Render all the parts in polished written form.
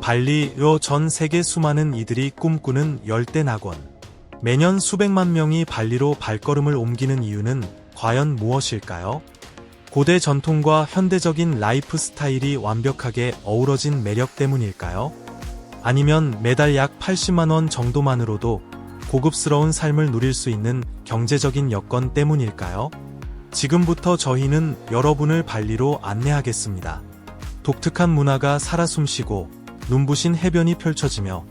발리요 전 세계 수많은 이들이 꿈꾸는 열대 낙원. 매년 수백만 명이 발리로 발걸음을 옮기는 이유는 과연 무엇일까요? 고대 전통과 현대적인 라이프 스타일이 완벽하게 어우러진 매력 때문일까요? 아니면 매달 약 80만 원 정도만으로도 고급스러운 삶을 누릴 수 있는 경제적인 여건 때문일까요? 지금부터 저희는 여러분을 발리로 안내하겠습니다. 독특한 문화가 살아 숨쉬고 눈부신 해변이 펼쳐지며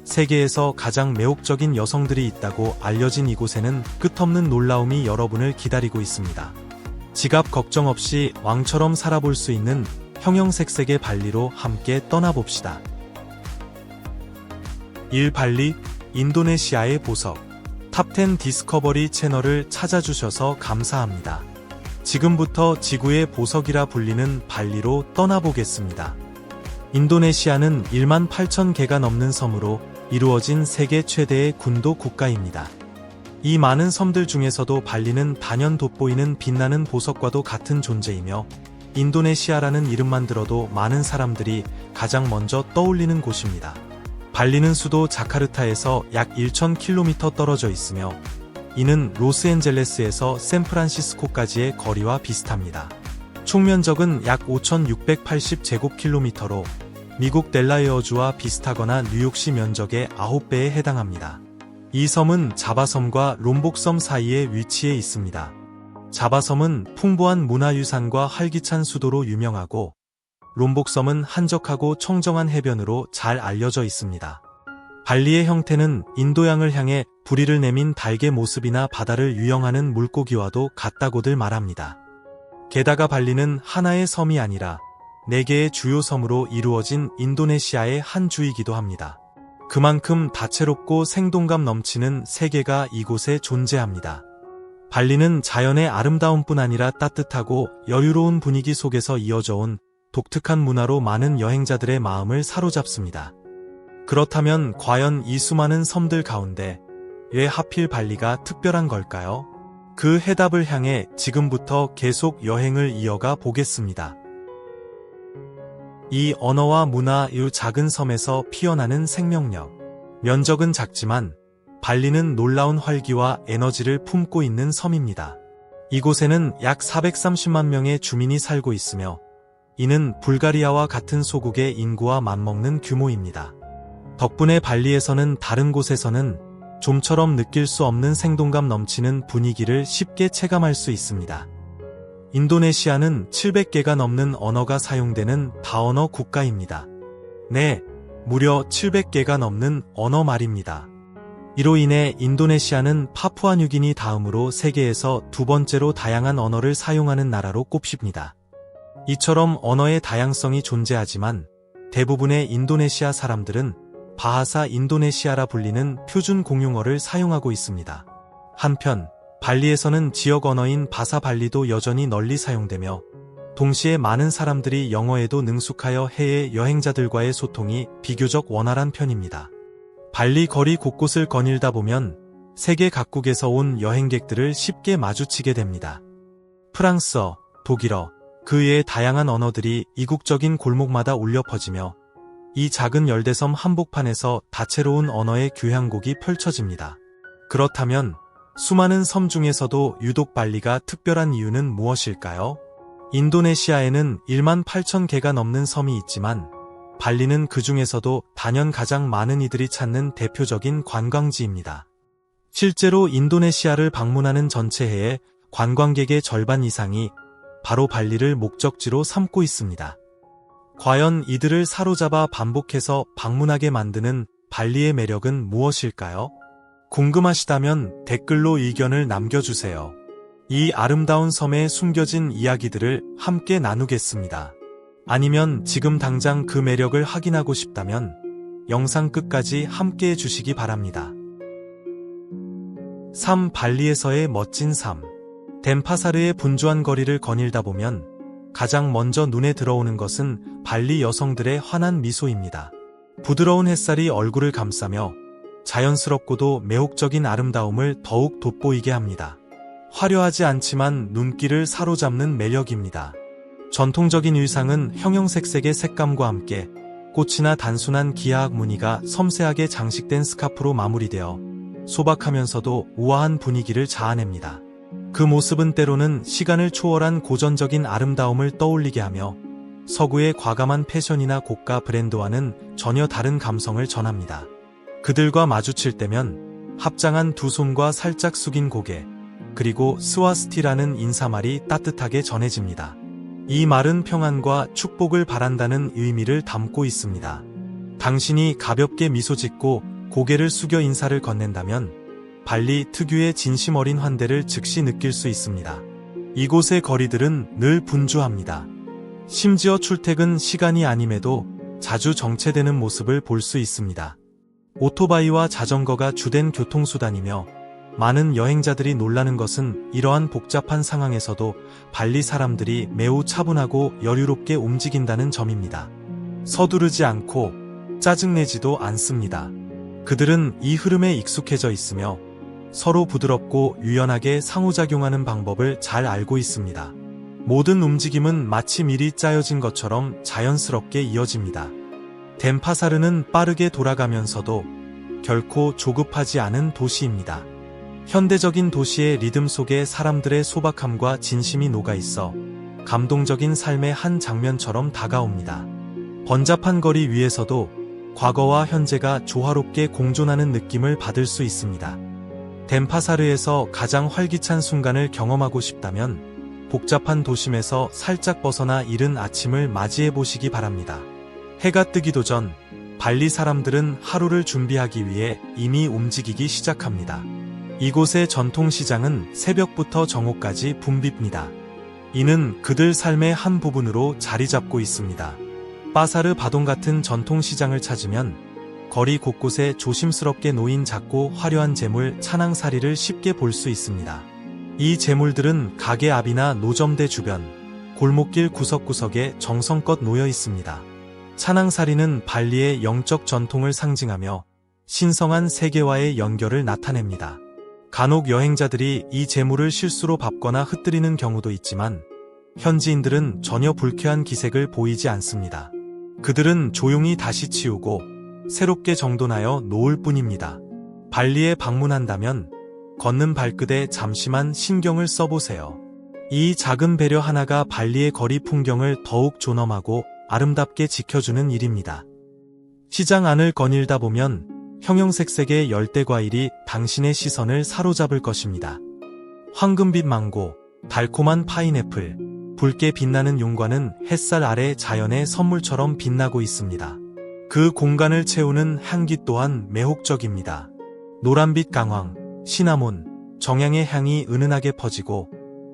세계에서 가장 매혹적인 여성들이 있다고 알려진 이곳에는 끝없는 놀라움이 여러분을 기다리고 있습니다. 지갑 걱정 없이 왕처럼 살아볼 수 있는 형형색색의 발리로 함께 떠나봅시다. 1. 발리, 인도네시아의 보석. 탑10 디스커버리 채널을 찾아주셔서 감사합니다. 지금부터 지구의 보석이라 불리는 발리로 떠나보겠습니다. 인도네시아는 1만 8천 개가 넘는 섬으로 이루어진 세계 최대의 군도 국가입니다. 이 많은 섬들 중에서도 발리는 단연 돋보이는 빛나는 보석과도 같은 존재이며 인도네시아라는 이름만 들어도 많은 사람들이 가장 먼저 떠올리는 곳입니다. 발리는 수도 자카르타에서 약 1,000km 떨어져 있으며 이는 로스앤젤레스에서 샌프란시스코까지의 거리와 비슷합니다. 총 면적은 약 5,680제곱킬로미터로 미국 델라웨어주와 비슷하거나 뉴욕시 면적의 9배에 해당합니다. 이 섬은 자바섬과 롬복섬 사이에 위치해 있습니다. 자바섬은 풍부한 문화유산과 활기찬 수도로 유명하고 롬복섬은 한적하고 청정한 해변으로 잘 알려져 있습니다. 발리의 형태는 인도양을 향해 부리를 내민 닭의 모습이나 바다를 유영하는 물고기와도 같다고들 말합니다. 게다가 발리는 하나의 섬이 아니라 4개의 주요 섬으로 이루어진 인도네시아의 한 주이기도 합니다. 그만큼 다채롭고 생동감 넘치는 세계가 이곳에 존재합니다. 발리는 자연의 아름다움뿐 아니라 따뜻하고 여유로운 분위기 속에서 이어져 온 독특한 문화로 많은 여행자들의 마음을 사로잡습니다. 그렇다면 과연 이 수많은 섬들 가운데 왜 하필 발리가 특별한 걸까요? 그 해답을 향해 지금부터 계속 여행을 이어가 보겠습니다. 이 언어와 문화, 이 작은 섬에서 피어나는 생명력. 면적은 작지만 발리는 놀라운 활기와 에너지를 품고 있는 섬입니다. 이곳에는 약 430만 명의 주민이 살고 있으며 이는 불가리아와 같은 소국의 인구와 맞먹는 규모입니다. 덕분에 발리에서는 다른 곳에서는 좀처럼 느낄 수 없는 생동감 넘치는 분위기를 쉽게 체감할 수 있습니다. 인도네시아는 700개가 넘는 언어가 사용되는 다언어 국가입니다. 네, 무려 700개가 넘는 언어 말입니다. 이로 인해 인도네시아는 파푸아뉴기니 다음으로 세계에서 두 번째로 다양한 언어를 사용하는 나라로 꼽힙니다. 이처럼 언어의 다양성이 존재하지만 대부분의 인도네시아 사람들은 바하사 인도네시아라 불리는 표준 공용어를 사용하고 있습니다. 한편 발리에서는 지역 언어인 바사 발리도 여전히 널리 사용되며 동시에 많은 사람들이 영어에도 능숙하여 해외 여행자들과의 소통이 비교적 원활한 편입니다. 발리 거리 곳곳을 거닐다 보면 세계 각국에서 온 여행객들을 쉽게 마주치게 됩니다. 프랑스어, 독일어, 그 외의 다양한 언어들이 이국적인 골목마다 울려 퍼지며 이 작은 열대섬 한복판에서 다채로운 언어의 교향곡이 펼쳐집니다. 그렇다면 수많은 섬 중에서도 유독 발리가 특별한 이유는 무엇일까요? 인도네시아에는 1만 8천 개가 넘는 섬이 있지만 발리는 그 중에서도 단연 가장 많은 이들이 찾는 대표적인 관광지입니다. 실제로 인도네시아를 방문하는 전체 해의 관광객의 절반 이상이 바로 발리를 목적지로 삼고 있습니다. 과연 이들을 사로잡아 반복해서 방문하게 만드는 발리의 매력은 무엇일까요? 궁금하시다면 댓글로 의견을 남겨주세요. 이 아름다운 섬에 숨겨진 이야기들을 함께 나누겠습니다. 아니면 지금 당장 그 매력을 확인하고 싶다면 영상 끝까지 함께 해주시기 바랍니다. 3. 발리에서의 멋진 삶. 덴파사르의 분주한 거리를 거닐다 보면 가장 먼저 눈에 들어오는 것은 발리 여성들의 환한 미소입니다. 부드러운 햇살이 얼굴을 감싸며 자연스럽고도 매혹적인 아름다움을 더욱 돋보이게 합니다. 화려하지 않지만 눈길을 사로잡는 매력입니다. 전통적인 의상은 형형색색의 색감과 함께 벚꽃이나 단순한 기하학 무늬가 섬세하게 장식된 스카프로 마무리되어 소박하면서도 우아한 분위기를 자아냅니다. 그 모습은 때로는 시간을 초월한 고전적인 아름다움을 떠올리게 하며 서구의 과감한 패션이나 고가 브랜드와는 전혀 다른 감성을 전합니다. 그들과 마주칠 때면 합장한 두 손과 살짝 숙인 고개, 그리고 스와스티라는 인사말이 따뜻하게 전해집니다. 이 말은 평안과 축복을 바란다는 의미를 담고 있습니다. 당신이 가볍게 미소 짓고 고개를 숙여 인사를 건넨다면 발리 특유의 진심 어린 환대를 즉시 느낄 수 있습니다. 이곳의 거리들은 늘 분주합니다. 심지어 출퇴근 시간이 아님에도 자주 정체되는 모습을 볼 수 있습니다. 오토바이와 자전거가 주된 교통수단이며 많은 여행자들이 놀라는 것은 이러한 복잡한 상황에서도 발리 사람들이 매우 차분하고 여유롭게 움직인다는 점입니다. 서두르지 않고 짜증내지도 않습니다. 그들은 이 흐름에 익숙해져 있으며 서로 부드럽고 유연하게 상호작용하는 방법을 잘 알고 있습니다. 모든 움직임은 마치 미리 짜여진 것처럼 자연스럽게 이어집니다. 덴파사르는 빠르게 돌아가면서도 결코 조급하지 않은 도시입니다. 현대적인 도시의 리듬 속에 사람들의 소박함과 진심이 녹아있어 감동적인 삶의 한 장면처럼 다가옵니다. 번잡한 거리 위에서도 과거와 현재가 조화롭게 공존하는 느낌을 받을 수 있습니다. 덴파사르에서 가장 활기찬 순간을 경험하고 싶다면 복잡한 도심에서 살짝 벗어나 이른 아침을 맞이해 보시기 바랍니다. 해가 뜨기도 전 발리 사람들은 하루를 준비하기 위해 이미 움직이기 시작합니다. 이곳의 전통시장은 새벽부터 정오까지 붐빕니다. 이는 그들 삶의 한 부분으로 자리 잡고 있습니다. 빠사르 바동 같은 전통시장을 찾으면 거리 곳곳에 조심스럽게 놓인 작고 화려한 재물 차낭사리를 쉽게 볼 수 있습니다. 이 재물들은 가게 앞이나 노점대 주변, 골목길 구석구석에 정성껏 놓여 있습니다. 차낭사리는 발리의 영적 전통을 상징하며 신성한 세계와의 연결을 나타냅니다. 간혹 여행자들이 이 재물을 실수로 밟거나 흩뜨리는 경우도 있지만 현지인들은 전혀 불쾌한 기색을 보이지 않습니다. 그들은 조용히 다시 치우고 새롭게 정돈하여 놓을 뿐입니다. 발리에 방문한다면 걷는 발끝에 잠시만 신경을 써보세요. 이 작은 배려 하나가 발리의 거리 풍경을 더욱 존엄하고 아름답게 지켜주는 일입니다. 시장 안을 거닐다 보면 형형색색의 열대과일이 당신의 시선을 사로잡을 것입니다. 황금빛 망고, 달콤한 파인애플, 붉게 빛나는 용과는 햇살 아래 자연의 선물처럼 빛나고 있습니다. 그 공간을 채우는 향기 또한 매혹적입니다. 노란빛 강황, 시나몬, 정향의 향이 은은하게 퍼지고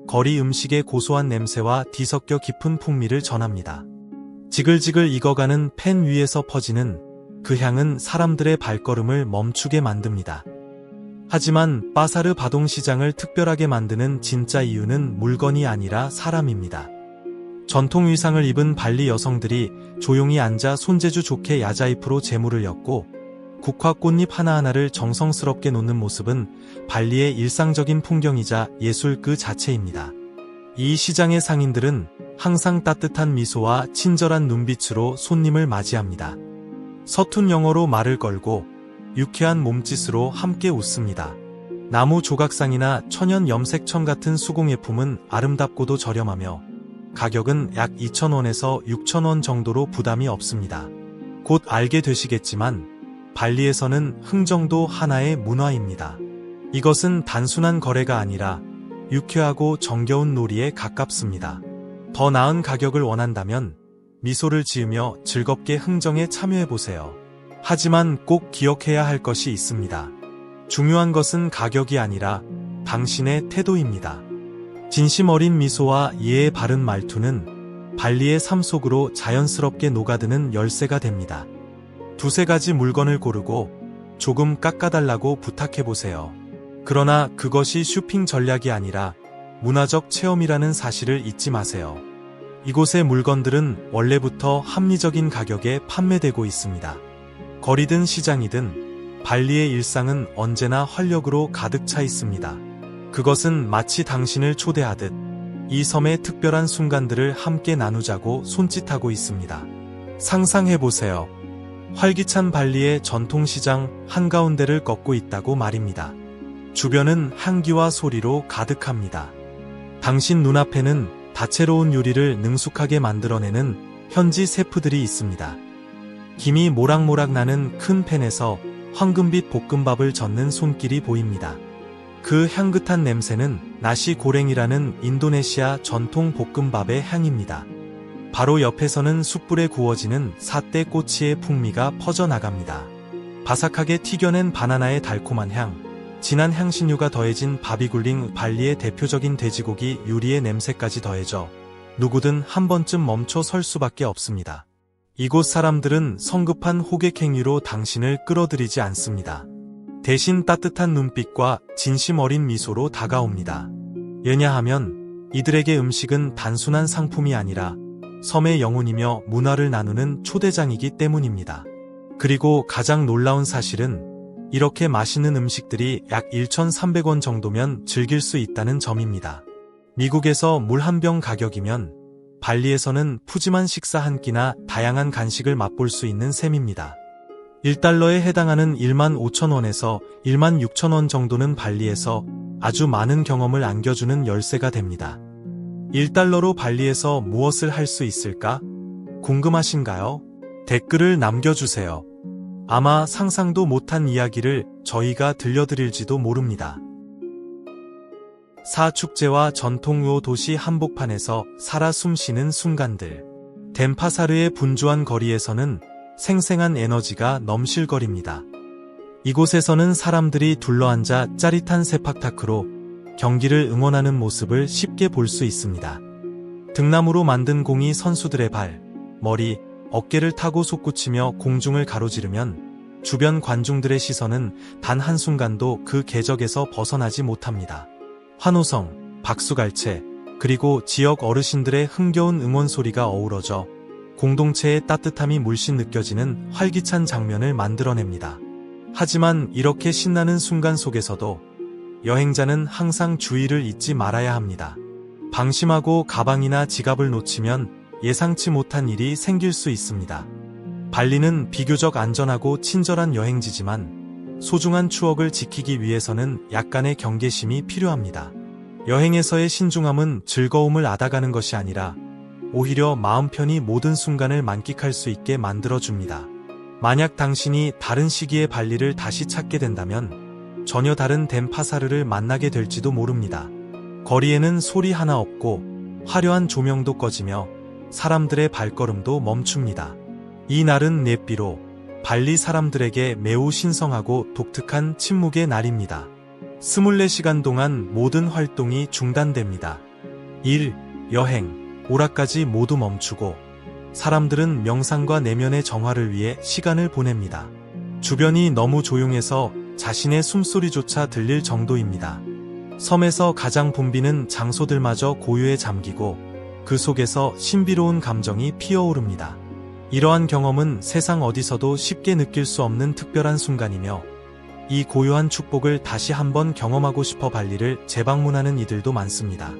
거리 음식의 고소한 냄새와 뒤섞여 깊은 풍미를 전합니다. 지글지글 익어가는 팬 위에서 퍼지는 그 향은 사람들의 발걸음을 멈추게 만듭니다. 하지만 빠사르 바동 시장을 특별하게 만드는 진짜 이유는 물건이 아니라 사람입니다. 전통 의상을 입은 발리 여성들이 조용히 앉아 손재주 좋게 야자잎으로 재물을 엮고 국화 꽃잎 하나하나를 정성스럽게 놓는 모습은 발리의 일상적인 풍경이자 예술 그 자체입니다. 이 시장의 상인들은 항상 따뜻한 미소와 친절한 눈빛으로 손님을 맞이합니다. 서툰 영어로 말을 걸고 유쾌한 몸짓으로 함께 웃습니다. 나무 조각상이나 천연 염색천 같은 수공예품은 아름답고도 저렴하며 가격은 약 2,000원에서 6,000원 정도로 부담이 없습니다. 곧 알게 되시겠지만 발리에서는 흥정도 하나의 문화입니다. 이것은 단순한 거래가 아니라 유쾌하고 정겨운 놀이에 가깝습니다. 더 나은 가격을 원한다면 미소를 지으며 즐겁게 흥정에 참여해보세요. 하지만 꼭 기억해야 할 것이 있습니다. 중요한 것은 가격이 아니라 당신의 태도입니다. 진심 어린 미소와 예의 바른 말투는 발리의 삶 속으로 자연스럽게 녹아드는 열쇠가 됩니다. 두세 가지 물건을 고르고 조금 깎아달라고 부탁해보세요. 그러나 그것이 쇼핑 전략이 아니라 문화적 체험이라는 사실을 잊지 마세요. 이곳의 물건들은 원래부터 합리적인 가격에 판매되고 있습니다. 거리든 시장이든 발리의 일상은 언제나 활력으로 가득 차 있습니다. 그것은 마치 당신을 초대하듯 이 섬의 특별한 순간들을 함께 나누자고 손짓하고 있습니다. 상상해보세요. 활기찬 발리의 전통시장 한가운데를 걷고 있다고 말입니다. 주변은 향기와 소리로 가득합니다. 당신 눈앞에는 다채로운 요리를 능숙하게 만들어내는 현지 셰프들이 있습니다. 김이 모락모락 나는 큰 팬에서 황금빛 볶음밥을 젓는 손길이 보입니다. 그 향긋한 냄새는 나시 고랭이라는 인도네시아 전통 볶음밥의 향입니다. 바로 옆에서는 숯불에 구워지는 사떼 꼬치의 풍미가 퍼져나갑니다. 바삭하게 튀겨낸 바나나의 달콤한 향, 진한 향신료가 더해진 바비굴링 발리의 대표적인 돼지고기 요리의 냄새까지 더해져 누구든 한 번쯤 멈춰 설 수밖에 없습니다. 이곳 사람들은 성급한 호객 행위로 당신을 끌어들이지 않습니다. 대신 따뜻한 눈빛과 진심 어린 미소로 다가옵니다. 왜냐하면 이들에게 음식은 단순한 상품이 아니라 섬의 영혼이며 문화를 나누는 초대장이기 때문입니다. 그리고 가장 놀라운 사실은 이렇게 맛있는 음식들이 약 1,300원 정도면 즐길 수 있다는 점입니다. 미국에서 물 한 병 가격이면 발리에서는 푸짐한 식사 한 끼나 다양한 간식을 맛볼 수 있는 셈입니다. 1달러에 해당하는 15,000원에서 16,000원 정도는 발리에서 아주 많은 경험을 안겨주는 열쇠가 됩니다. 1달러로 발리에서 무엇을 할 수 있을까? 궁금하신가요? 댓글을 남겨주세요. 아마 상상도 못한 이야기를 저희가 들려드릴지도 모릅니다. 사축제와 전통의호 도시 한복판에서 살아 숨쉬는 순간들. 덴파사르의 분주한 거리에서는 생생한 에너지가 넘실거립니다. 이곳에서는 사람들이 둘러앉아 짜릿한 세팍타크로 경기를 응원하는 모습을 쉽게 볼 수 있습니다. 등나무로 만든 공이 선수들의 발, 머리, 어깨를 타고 솟구치며 공중을 가로지르면 주변 관중들의 시선은 단 한순간도 그 궤적에서 벗어나지 못합니다. 환호성, 박수갈채, 그리고 지역 어르신들의 흥겨운 응원 소리가 어우러져 공동체의 따뜻함이 물씬 느껴지는 활기찬 장면을 만들어냅니다. 하지만 이렇게 신나는 순간 속에서도 여행자는 항상 주의를 잊지 말아야 합니다. 방심하고 가방이나 지갑을 놓치면 예상치 못한 일이 생길 수 있습니다. 발리는 비교적 안전하고 친절한 여행지지만 소중한 추억을 지키기 위해서는 약간의 경계심이 필요합니다. 여행에서의 신중함은 즐거움을 앗아가는 것이 아니라 오히려 마음 편히 모든 순간을 만끽할 수 있게 만들어줍니다. 만약 당신이 다른 시기에 발리를 다시 찾게 된다면 전혀 다른 덴파사르를 만나게 될지도 모릅니다. 거리에는 소리 하나 없고 화려한 조명도 꺼지며 사람들의 발걸음도 멈춥니다. 이 날은 넷비로 발리 사람들에게 매우 신성하고 독특한 침묵의 날입니다. 24시간 동안 모든 활동이 중단됩니다. 일, 여행, 오락까지 모두 멈추고 사람들은 명상과 내면의 정화를 위해 시간을 보냅니다. 주변이 너무 조용해서 자신의 숨소리조차 들릴 정도입니다. 섬에서 가장 붐비는 장소들마저 고요에 잠기고 그 속에서 신비로운 감정이 피어오릅니다. 이러한 경험은 세상 어디서도 쉽게 느낄 수 없는 특별한 순간이며 이 고요한 축복을 다시 한번 경험하고 싶어 발리를 재방문하는 이들도 많습니다.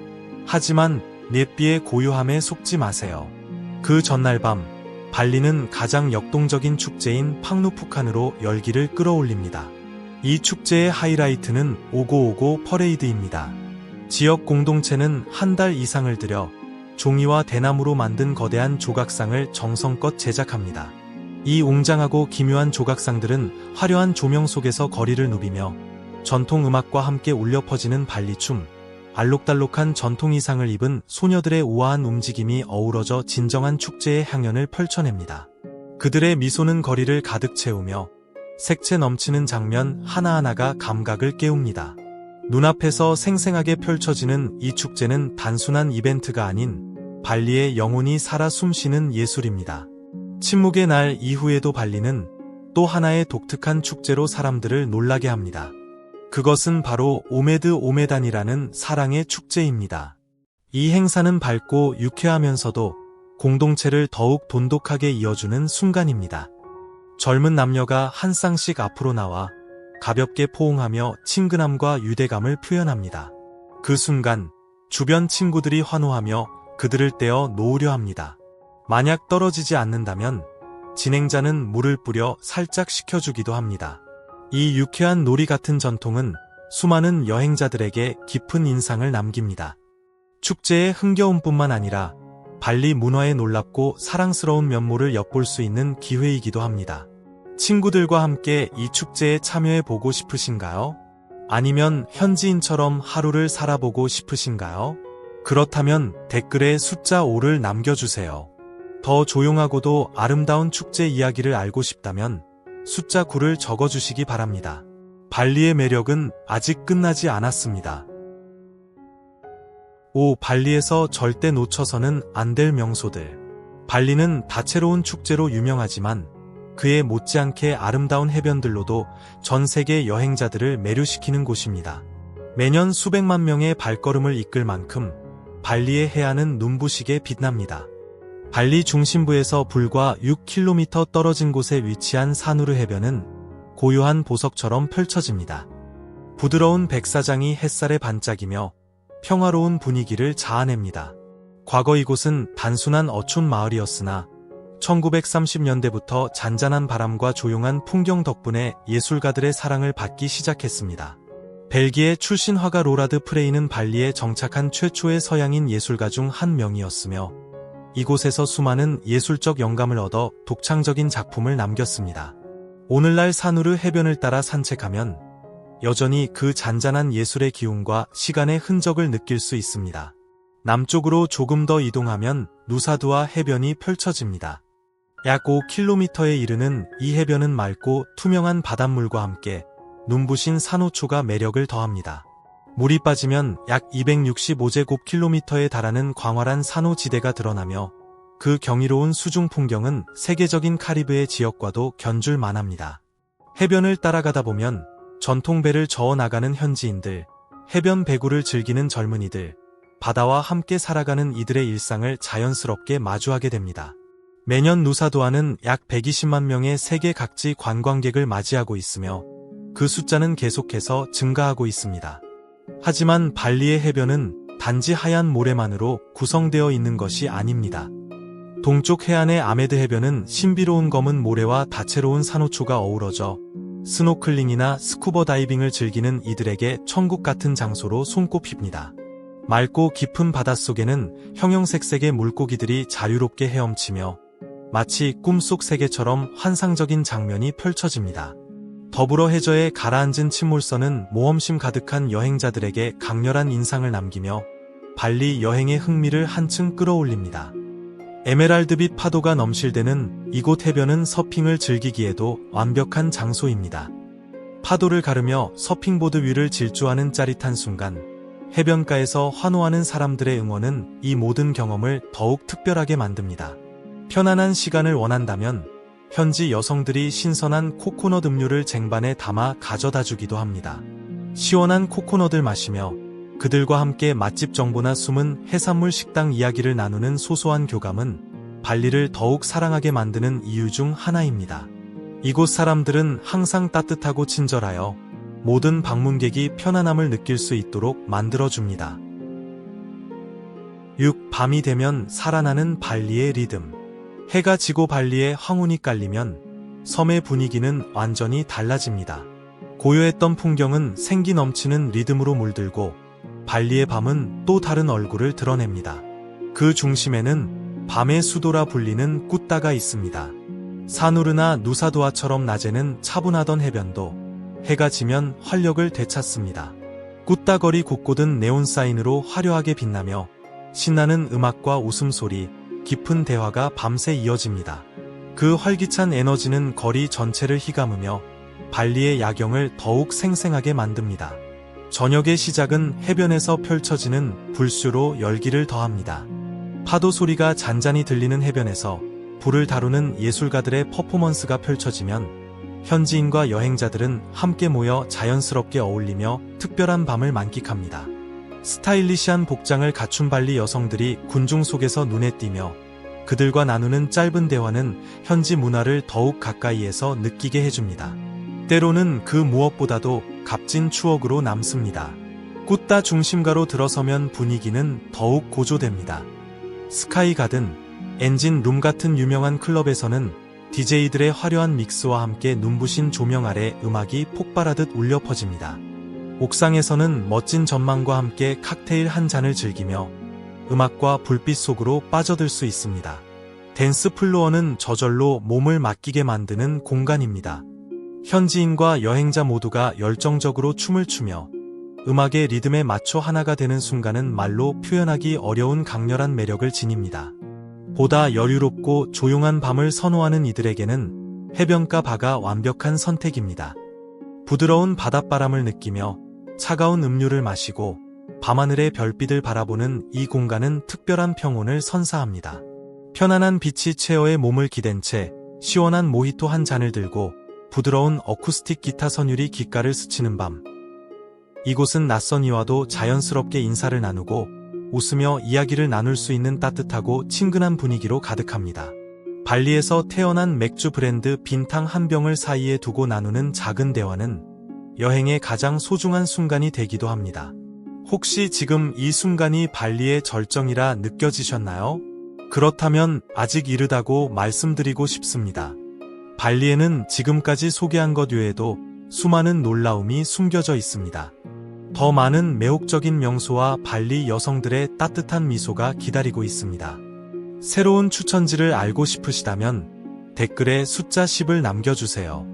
하지만 넷비의 고요함에 속지 마세요. 그 전날 밤 발리는 가장 역동적인 축제인 팡누푸칸으로 열기를 끌어올립니다. 이 축제의 하이라이트는 오고오고 퍼레이드입니다. 지역 공동체는 한 달 이상을 들여 종이와 대나무로 만든 거대한 조각상을 정성껏 제작합니다. 이 웅장하고 기묘한 조각상들은 화려한 조명 속에서 거리를 누비며 전통 음악과 함께 울려 퍼지는 발리춤, 알록달록한 전통 의상을 입은 소녀들의 우아한 움직임이 어우러져 진정한 축제의 향연을 펼쳐냅니다. 그들의 미소는 거리를 가득 채우며 색채 넘치는 장면 하나하나가 감각을 깨웁니다. 눈앞에서 생생하게 펼쳐지는 이 축제는 단순한 이벤트가 아닌 발리의 영혼이 살아 숨쉬는 예술입니다. 침묵의 날 이후에도 발리는 또 하나의 독특한 축제로 사람들을 놀라게 합니다. 그것은 바로 오메드 오메단이라는 사랑의 축제입니다. 이 행사는 밝고 유쾌하면서도 공동체를 더욱 돈독하게 이어주는 순간입니다. 젊은 남녀가 한 쌍씩 앞으로 나와 가볍게 포옹하며 친근함과 유대감을 표현합니다. 그 순간 주변 친구들이 환호하며 그들을 떼어 놓으려 합니다. 만약 떨어지지 않는다면 진행자는 물을 뿌려 살짝 식혀주기도 합니다. 이 유쾌한 놀이 같은 전통은 수많은 여행자들에게 깊은 인상을 남깁니다. 축제의 흥겨움뿐만 아니라 발리 문화의 놀랍고 사랑스러운 면모를 엿볼 수 있는 기회이기도 합니다. 친구들과 함께 이 축제에 참여해 보고 싶으신가요? 아니면 현지인처럼 하루를 살아보고 싶으신가요? 그렇다면 댓글에 숫자 5를 남겨주세요. 더 조용하고도 아름다운 축제 이야기를 알고 싶다면 숫자 9를 적어주시기 바랍니다. 발리의 매력은 아직 끝나지 않았습니다. 5. 발리에서 절대 놓쳐서는 안 될 명소들. 발리는 다채로운 축제로 유명하지만 그에 못지않게 아름다운 해변들로도 전 세계 여행자들을 매료시키는 곳입니다. 매년 수백만 명의 발걸음을 이끌 만큼 발리의 해안은 눈부시게 빛납니다. 발리 중심부에서 불과 6km 떨어진 곳에 위치한 사누르 해변은 고요한 보석처럼 펼쳐집니다. 부드러운 백사장이 햇살에 반짝이며 평화로운 분위기를 자아냅니다. 과거 이곳은 단순한 어촌 마을이었으나 1930년대부터 잔잔한 바람과 조용한 풍경 덕분에 예술가들의 사랑을 받기 시작했습니다. 벨기에 출신 화가 로라드 프레이는 발리에 정착한 최초의 서양인 예술가 중 한 명이었으며 이곳에서 수많은 예술적 영감을 얻어 독창적인 작품을 남겼습니다. 오늘날 사누르 해변을 따라 산책하면 여전히 그 잔잔한 예술의 기운과 시간의 흔적을 느낄 수 있습니다. 남쪽으로 조금 더 이동하면 누사두아 해변이 펼쳐집니다. 약 5km에 이르는 이 해변은 맑고 투명한 바닷물과 함께 눈부신 산호초가 매력을 더합니다. 물이 빠지면 약 265제곱킬로미터에 달하는 광활한 산호지대가 드러나며 그 경이로운 수중 풍경은 세계적인 카리브해 지역과도 견줄 만합니다. 해변을 따라가다 보면 전통배를 저어나가는 현지인들, 해변 배구를 즐기는 젊은이들, 바다와 함께 살아가는 이들의 일상을 자연스럽게 마주하게 됩니다. 매년 누사두아는 약 120만 명의 세계 각지 관광객을 맞이하고 있으며 그 숫자는 계속해서 증가하고 있습니다. 하지만 발리의 해변은 단지 하얀 모래만으로 구성되어 있는 것이 아닙니다. 동쪽 해안의 아메드 해변은 신비로운 검은 모래와 다채로운 산호초가 어우러져 스노클링이나 스쿠버 다이빙을 즐기는 이들에게 천국 같은 장소로 손꼽힙니다. 맑고 깊은 바닷속에는 형형색색의 물고기들이 자유롭게 헤엄치며 마치 꿈속 세계처럼 환상적인 장면이 펼쳐집니다. 더불어 해저에 가라앉은 침몰선은 모험심 가득한 여행자들에게 강렬한 인상을 남기며 발리 여행의 흥미를 한층 끌어올립니다. 에메랄드빛 파도가 넘실대는 이곳 해변은 서핑을 즐기기에도 완벽한 장소입니다. 파도를 가르며 서핑보드 위를 질주하는 짜릿한 순간, 해변가에서 환호하는 사람들의 응원은 이 모든 경험을 더욱 특별하게 만듭니다. 편안한 시간을 원한다면 현지 여성들이 신선한 코코넛 음료를 쟁반에 담아 가져다 주기도 합니다. 시원한 코코넛을 마시며 그들과 함께 맛집 정보나 숨은 해산물 식당 이야기를 나누는 소소한 교감은 발리를 더욱 사랑하게 만드는 이유 중 하나입니다. 이곳 사람들은 항상 따뜻하고 친절하여 모든 방문객이 편안함을 느낄 수 있도록 만들어줍니다. 6. 밤이 되면 살아나는 발리의 리듬. 해가 지고 발리에 황혼이 깔리면 섬의 분위기는 완전히 달라집니다. 고요했던 풍경은 생기 넘치는 리듬으로 물들고 발리의 밤은 또 다른 얼굴을 드러냅니다. 그 중심에는 밤의 수도라 불리는 꾸따가 있습니다. 사누르나 누사두아처럼 낮에는 차분하던 해변도 해가 지면 활력을 되찾습니다. 꾸따 거리 곳곳은 네온사인으로 화려하게 빛나며 신나는 음악과 웃음소리, 깊은 대화가 밤새 이어집니다. 그 활기찬 에너지는 거리 전체를 휘감으며 발리의 야경을 더욱 생생하게 만듭니다. 저녁의 시작은 해변에서 펼쳐지는 불쇼로 열기를 더합니다. 파도 소리가 잔잔히 들리는 해변에서 불을 다루는 예술가들의 퍼포먼스가 펼쳐지면 현지인과 여행자들은 함께 모여 자연스럽게 어울리며 특별한 밤을 만끽합니다. 스타일리시한 복장을 갖춘 발리 여성들이 군중 속에서 눈에 띄며 그들과 나누는 짧은 대화는 현지 문화를 더욱 가까이에서 느끼게 해줍니다. 때로는 그 무엇보다도 값진 추억으로 남습니다. 꾸따 중심가로 들어서면 분위기는 더욱 고조됩니다. 스카이 가든, 엔진 룸 같은 유명한 클럽에서는 DJ들의 화려한 믹스와 함께 눈부신 조명 아래 음악이 폭발하듯 울려 퍼집니다. 옥상에서는 멋진 전망과 함께 칵테일 한 잔을 즐기며 음악과 불빛 속으로 빠져들 수 있습니다. 댄스 플로어는 저절로 몸을 맡기게 만드는 공간입니다. 현지인과 여행자 모두가 열정적으로 춤을 추며 음악의 리듬에 맞춰 하나가 되는 순간은 말로 표현하기 어려운 강렬한 매력을 지닙니다. 보다 여유롭고 조용한 밤을 선호하는 이들에게는 해변가 바가 완벽한 선택입니다. 부드러운 바닷바람을 느끼며 차가운 음료를 마시고 밤하늘의 별빛을 바라보는 이 공간은 특별한 평온을 선사합니다. 편안한 빛이 체어에 몸을 기댄 채 시원한 모히토 한 잔을 들고 부드러운 어쿠스틱 기타 선율이 귓가를 스치는 밤. 이곳은 낯선 이와도 자연스럽게 인사를 나누고 웃으며 이야기를 나눌 수 있는 따뜻하고 친근한 분위기로 가득합니다. 발리에서 태어난 맥주 브랜드 빈탕 한 병을 사이에 두고 나누는 작은 대화는 여행의 가장 소중한 순간이 되기도 합니다. 혹시 지금 이 순간이 발리의 절정이라 느껴지셨나요? 그렇다면 아직 이르다고 말씀드리고 싶습니다. 발리에는 지금까지 소개한 것 외에도 수많은 놀라움이 숨겨져 있습니다. 더 많은 매혹적인 명소와 발리 여성들의 따뜻한 미소가 기다리고 있습니다. 새로운 추천지를 알고 싶으시다면 댓글에 숫자 10을 남겨주세요.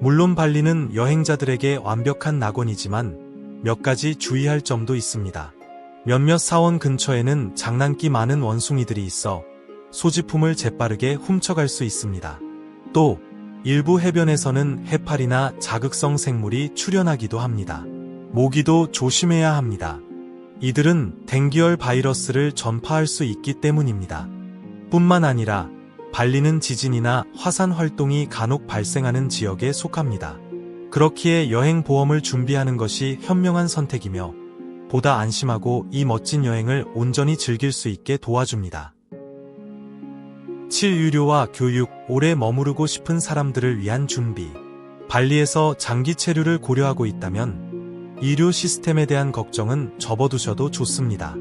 물론 발리는 여행자들에게 완벽한 낙원이지만 몇 가지 주의할 점도 있습니다. 몇몇 사원 근처에는 장난기 많은 원숭이들이 있어 소지품을 재빠르게 훔쳐갈 수 있습니다. 또 일부 해변에서는 해파리나 자극성 생물이 출현하기도 합니다. 모기도 조심해야 합니다. 이들은 댕기열 바이러스를 전파할 수 있기 때문입니다. 뿐만 아니라 발리는 지진이나 화산 활동이 간혹 발생하는 지역에 속합니다. 그렇기에 여행 보험을 준비하는 것이 현명한 선택이며 보다 안심하고 이 멋진 여행을 온전히 즐길 수 있게 도와줍니다. 7. 유료와 교육, 오래 머무르고 싶은 사람들을 위한 준비. 발리에서 장기 체류를 고려하고 있다면 의료 시스템에 대한 걱정은 접어두셔도 좋습니다.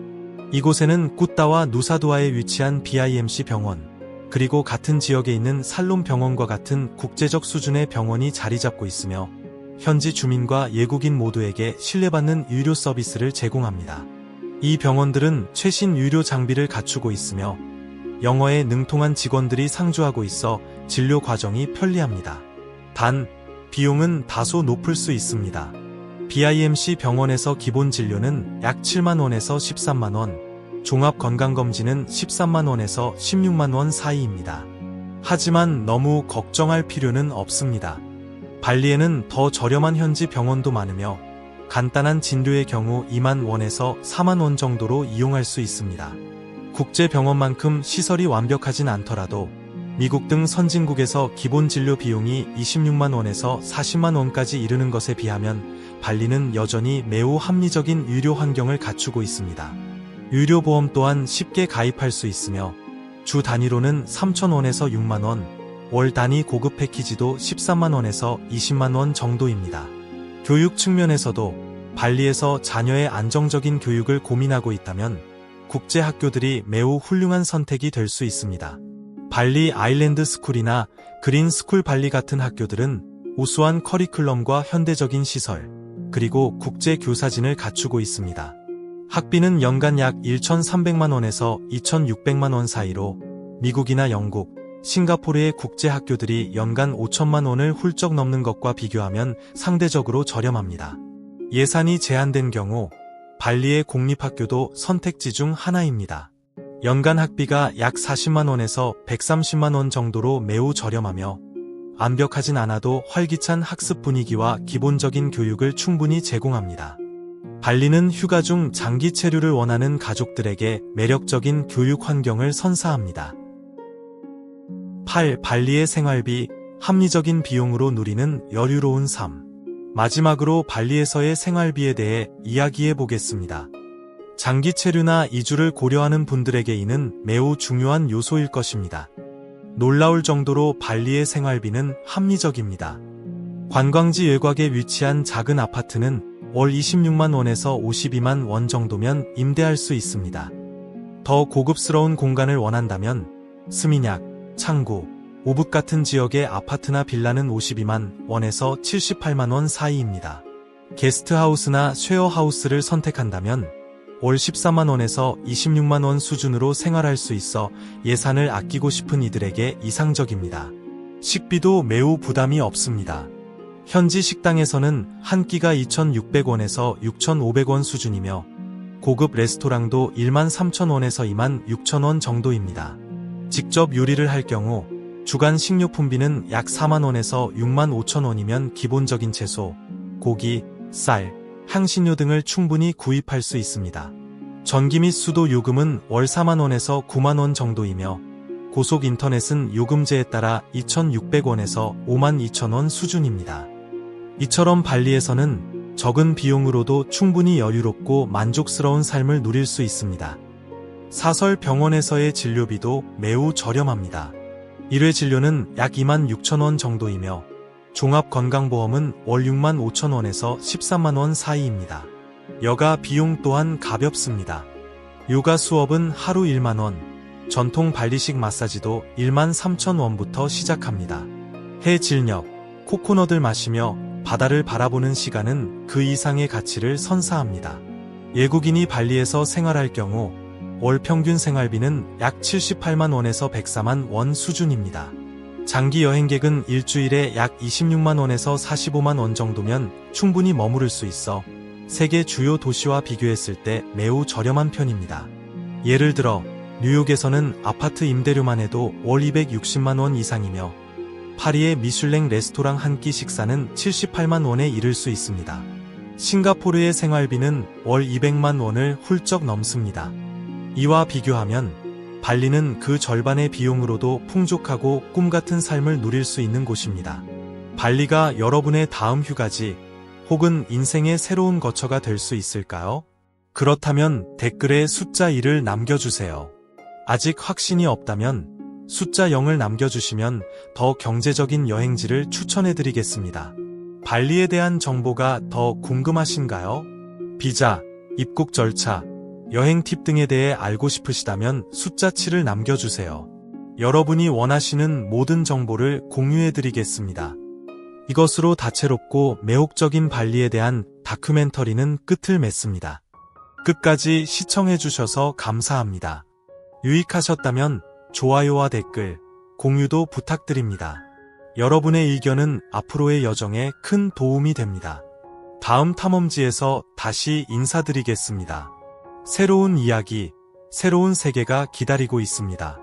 이곳에는 꾸따와 누사두아에 위치한 BIMC 병원, 그리고 같은 지역에 있는 살롬 병원과 같은 국제적 수준의 병원이 자리 잡고 있으며 현지 주민과 외국인 모두에게 신뢰받는 의료 서비스를 제공합니다. 이 병원들은 최신 의료 장비를 갖추고 있으며 영어에 능통한 직원들이 상주하고 있어 진료 과정이 편리합니다. 단, 비용은 다소 높을 수 있습니다. BIMC 병원에서 기본 진료는 약 7만원에서 13만원, 종합건강검진은 13만원에서 16만원 사이입니다. 하지만 너무 걱정할 필요는 없습니다. 발리에는 더 저렴한 현지 병원도 많으며 간단한 진료의 경우 2만원에서 4만원 정도로 이용할 수 있습니다. 국제병원만큼 시설이 완벽하진 않더라도 미국 등 선진국에서 기본 진료 비용이 26만원에서 40만원까지 이르는 것에 비하면 발리는 여전히 매우 합리적인 의료 환경을 갖추고 있습니다. 의료보험 또한 쉽게 가입할 수 있으며 주 단위로는 3,000원에서 6만원, 월 단위 고급 패키지도 13만원에서 20만원 정도입니다. 교육 측면에서도 발리에서 자녀의 안정적인 교육을 고민하고 있다면 국제학교들이 매우 훌륭한 선택이 될 수 있습니다. 발리 아일랜드 스쿨이나 그린 스쿨 발리 같은 학교들은 우수한 커리큘럼과 현대적인 시설, 그리고 국제 교사진을 갖추고 있습니다. 학비는 연간 약 1,300만원에서 2,600만원 사이로 미국이나 영국, 싱가포르의 국제학교들이 연간 5천만원을 훌쩍 넘는 것과 비교하면 상대적으로 저렴합니다. 예산이 제한된 경우 발리의 공립학교도 선택지 중 하나입니다. 연간 학비가 약 40만원에서 130만원 정도로 매우 저렴하며 완벽하진 않아도 활기찬 학습 분위기와 기본적인 교육을 충분히 제공합니다. 발리는 휴가 중 장기 체류를 원하는 가족들에게 매력적인 교육 환경을 선사합니다. 8. 발리의 생활비, 합리적인 비용으로 누리는 여유로운 삶. 마지막으로 발리에서의 생활비에 대해 이야기해 보겠습니다. 장기 체류나 이주를 고려하는 분들에게 이는 매우 중요한 요소일 것입니다. 놀라울 정도로 발리의 생활비는 합리적입니다. 관광지 외곽에 위치한 작은 아파트는 월 26만 원에서 52만 원 정도면 임대할 수 있습니다. 더 고급스러운 공간을 원한다면 스미냑, 창구, 오북 같은 지역의 아파트나 빌라는 52만 원에서 78만 원 사이입니다. 게스트하우스나 쉐어하우스를 선택한다면 월 14만 원에서 26만 원 수준으로 생활할 수 있어 예산을 아끼고 싶은 이들에게 이상적입니다. 식비도 매우 부담이 없습니다. 현지 식당에서는 한 끼가 2,600원에서 6,500원 수준이며 고급 레스토랑도 13,000원에서 26,000원 정도입니다. 직접 요리를 할 경우 주간 식료품비는 약 4만 원에서 6만 5천 원이면 기본적인 채소, 고기, 쌀, 향신료 등을 충분히 구입할 수 있습니다. 전기 및 수도 요금은 월 4만 원에서 9만 원 정도이며 고속 인터넷은 요금제에 따라 2,600원에서 5만 2천 원 수준입니다. 이처럼 발리에서는 적은 비용으로도 충분히 여유롭고 만족스러운 삶을 누릴 수 있습니다. 사설 병원에서의 진료비도 매우 저렴합니다. 1회 진료는 약 2만 6천 원 정도이며 종합건강보험은 월 6만 5천 원에서 13만 원 사이입니다. 여가 비용 또한 가볍습니다. 요가 수업은 하루 1만 원, 전통 발리식 마사지도 1만 3천 원부터 시작합니다. 해 진력, 코코넛을 마시며 바다를 바라보는 시간은 그 이상의 가치를 선사합니다. 외국인이 발리에서 생활할 경우 월 평균 생활비는 약 78만 원에서 104만 원 수준입니다. 장기 여행객은 일주일에 약 26만 원에서 45만 원 정도면 충분히 머무를 수 있어 세계 주요 도시와 비교했을 때 매우 저렴한 편입니다. 예를 들어 뉴욕에서는 아파트 임대료만 해도 월 260만 원 이상이며 파리의 미슐랭 레스토랑 한 끼 식사는 78만 원에 이를 수 있습니다. 싱가포르의 생활비는 월 200만 원을 훌쩍 넘습니다. 이와 비교하면 발리는 그 절반의 비용으로도 풍족하고 꿈같은 삶을 누릴 수 있는 곳입니다. 발리가 여러분의 다음 휴가지 혹은 인생의 새로운 거처가 될 수 있을까요? 그렇다면 댓글에 숫자 1을 남겨주세요. 아직 확신이 없다면 숫자 0을 남겨주시면 더 경제적인 여행지를 추천해드리겠습니다. 발리에 대한 정보가 더 궁금하신가요? 비자, 입국 절차, 여행 팁 등에 대해 알고 싶으시다면 숫자 7을 남겨주세요. 여러분이 원하시는 모든 정보를 공유해드리겠습니다. 이것으로 다채롭고 매혹적인 발리에 대한 다큐멘터리는 끝을 맺습니다. 끝까지 시청해주셔서 감사합니다. 유익하셨다면 좋아요와 댓글, 공유도 부탁드립니다. 여러분의 의견은 앞으로의 여정에 큰 도움이 됩니다. 다음 탐험지에서 다시 인사드리겠습니다. 새로운 이야기, 새로운 세계가 기다리고 있습니다.